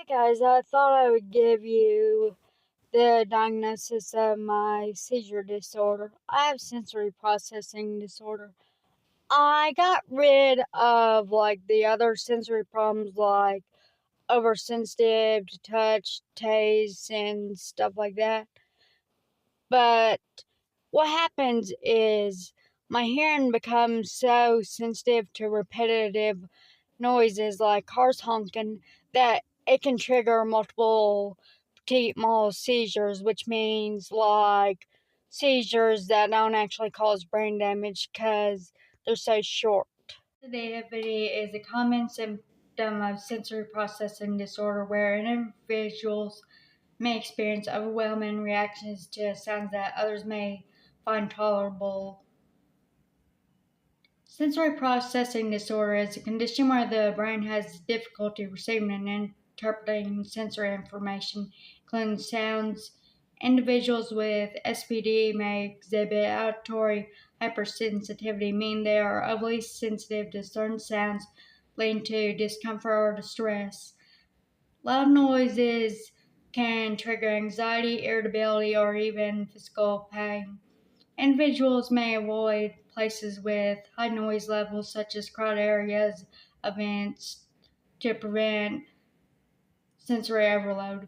Hey guys, I thought I would give you the diagnosis of my seizure disorder. I have sensory processing disorder. I got rid of the other sensory problems like oversensitive to touch, taste, and stuff like that. But what happens is my hearing becomes so sensitive to repetitive noises like cars honking that it can trigger multiple petit mal seizures, which means seizures that don't actually cause brain damage because they're so short. Sensitivity is a common symptom of sensory processing disorder where individuals may experience overwhelming reactions to sounds that others may find tolerable. Sensory processing disorder is a condition where the brain has difficulty receiving and interpreting sensory information, including sounds. Individuals with SPD may exhibit auditory hypersensitivity, meaning they are overly sensitive to certain sounds, leading to discomfort or distress. Loud noises can trigger anxiety, irritability, or even physical pain. Individuals may avoid places with high noise levels, such as crowded areas, events, to prevent sensory overload.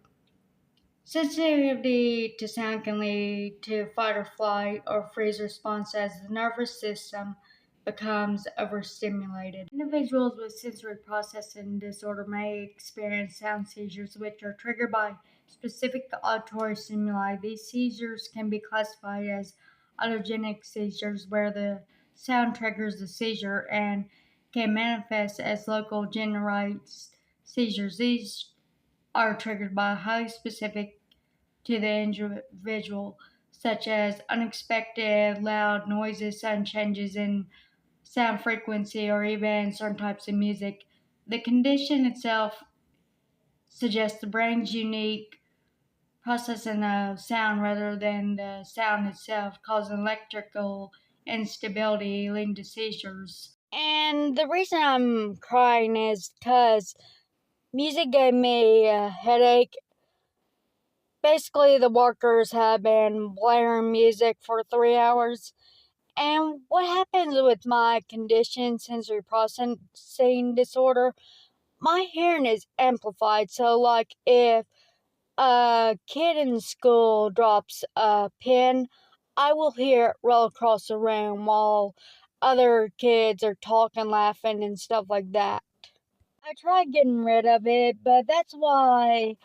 Sensitivity to sound can lead to fight or flight or freeze response as the nervous system becomes overstimulated. Individuals with sensory processing disorder may experience sound seizures, which are triggered by specific auditory stimuli. These seizures can be classified as autogenic seizures, where the sound triggers the seizure, and can manifest as local generalized seizures. These are triggered by highly specific to the individual, such as unexpected loud noises, sudden changes in sound frequency, or even certain types of music. The condition itself suggests the brain's unique processing of sound rather than the sound itself, causing electrical instability leading to seizures. And the reason I'm crying is because music gave me a headache. Basically, the workers have been blaring music for 3 hours. And what happens with my condition, sensory processing disorder, my hearing is amplified. So, if a kid in school drops a pin, I will hear it roll across the room while other kids are talking, laughing, and stuff like that. I tried getting rid of it, but that's why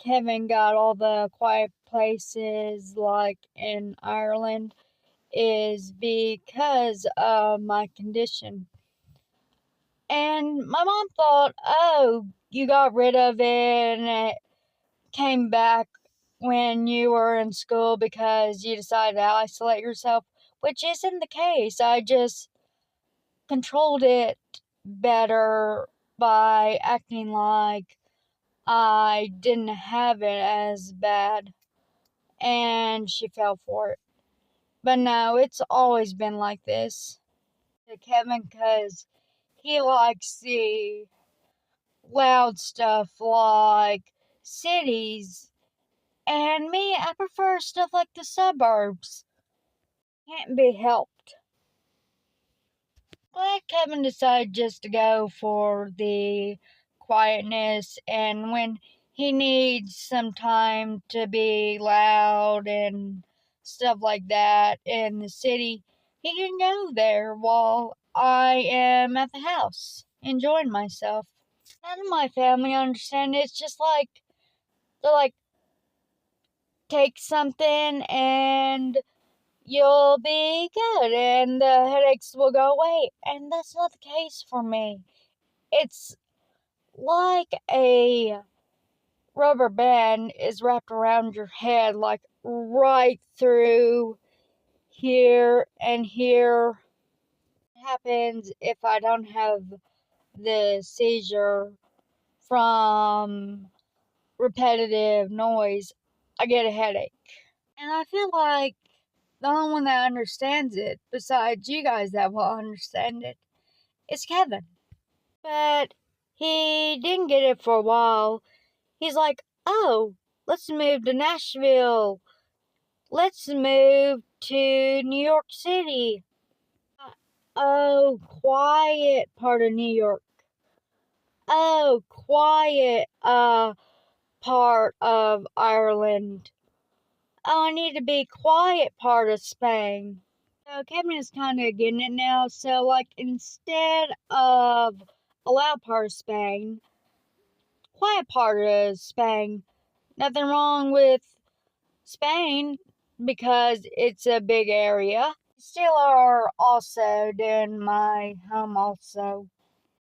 Kevin got all the quiet places like in Ireland is because of my condition. And my mom thought, oh, you got rid of it and it came back when you were in school because you decided to isolate yourself, which isn't the case. I just controlled it better by acting like I didn't have it as bad, and she fell for it. But no, it's always been like this. To Kevin, because he likes the loud stuff like cities, and me, I prefer stuff like the suburbs. Can't be helped. Glad Kevin decided just to go for the quietness, and when he needs some time to be loud and stuff like that in the city, he can go there while I am at the house enjoying myself. None of my family understand it. It's just they're like, take something and you'll be good and the headaches will go away. And that's not the case for me. It's like a rubber band is wrapped around your head, like right through here and here. What happens if I don't have the seizure from repetitive noise? I get a headache. And I feel like the only one that understands it, besides you guys that will understand it, is Kevin. But he didn't get it for a while. He's like, oh, let's move to Nashville. Let's move to New York City. Oh, quiet part of New York. Oh, quiet part of Ireland. Oh, I need to be quiet part of Spain. So Kevin is kind of getting it now. So like instead of a loud part of Spain, quiet part of Spain. Nothing wrong with Spain because it's a big area. Still are also doing my home also.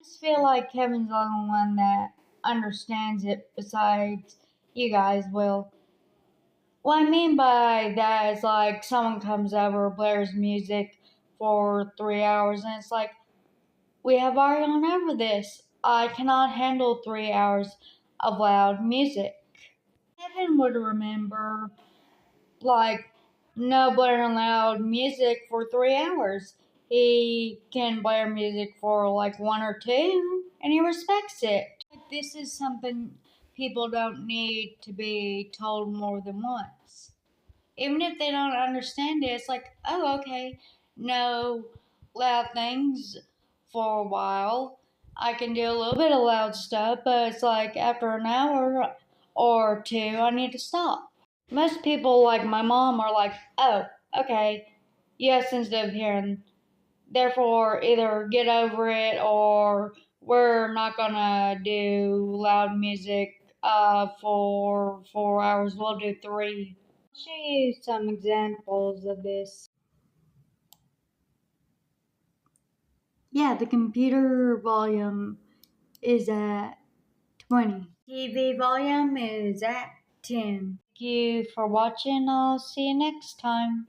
I just feel like Kevin's the only one that understands it besides you guys will. What I mean by that is like someone comes over, blares music for 3 hours, and it's like, we have already gone over this. I cannot handle 3 hours of loud music. Kevin would remember, like, no blaring loud music for 3 hours. He can blare music for like one or two, and he respects it. This is something people don't need to be told more than once. Even if they don't understand it, it's like, oh, okay, no loud things for a while. I can do a little bit of loud stuff, but it's like after an hour or two, I need to stop. Most people, like my mom, are like, oh, okay, you have sensitive hearing. Therefore, either get over it or we're not gonna do loud music for 4 hours. We'll do three. I'll show you some examples of this. Yeah, the computer volume is at 20. TV volume is at 10. Thank you for watching. I'll see you next time.